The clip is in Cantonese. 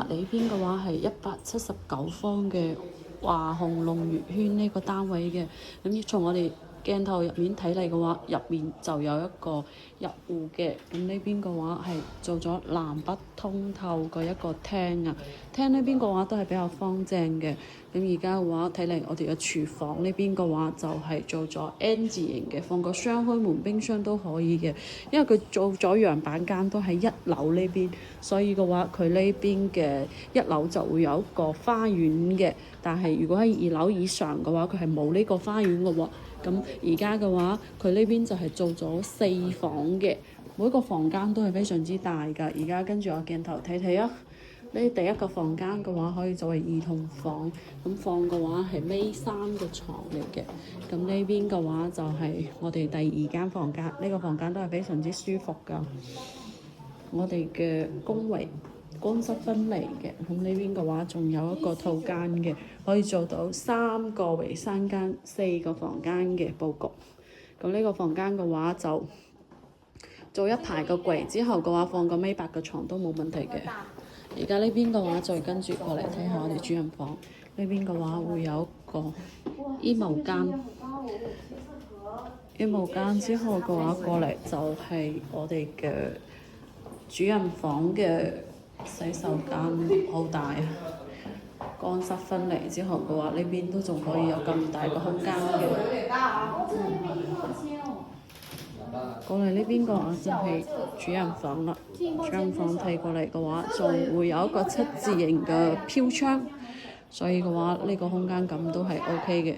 嚟呢邊嘅話係179方嘅華鴻龍悅軒呢個單位嘅，咁從我哋鏡頭入面睇嚟嘅話，入面就有一個入戶嘅，咁呢邊嘅話係做咗南北通透嘅一個廳啊，廳呢邊嘅話都係比較方正嘅，咁而家嘅話睇嚟我哋嘅廚房呢邊嘅話就係做咗 N 字形嘅，放個雙開門冰箱都可以嘅，因為佢做咗樣板間都喺一樓呢邊，所以嘅話佢呢邊嘅一樓就會有一個花園嘅，但係如果喺2樓以上嘅話，佢係冇呢個花園嘅喎。咁而家嘅話，佢呢邊就係做咗4房嘅，每個房間都係非常之大㗎。而家跟住我鏡頭睇睇啊，呢第一個房間嘅話可以作為兒童房，咁放嘅話係尾3個床嚟嘅。咁呢邊嘅話就係我哋第2間房間，呢個房間都係非常之舒服㗎。我哋嘅公衞乾濕分離嘅，咁呢邊嘅話仲有一個套間嘅，可以做到3個衞生間、4個房間嘅佈局。咁呢個房間嘅話就做一排個櫃，之後嘅話放個尾8個床都冇問題嘅。而家呢邊嘅話再跟住過嚟睇下我哋主人房，呢邊嘅話會有一個衣帽間。衣帽間之後嘅話過嚟就係我哋嘅主人房嘅洗手間，好大啊！乾濕分離之後嘅話，呢邊都仲可以有咁大個空間嘅。過嚟呢邊嘅話就係主人房啦。主人房睇過嚟嘅話，仲會有一個7字形嘅飄窗，所以嘅話呢個空間感都係 OK 嘅。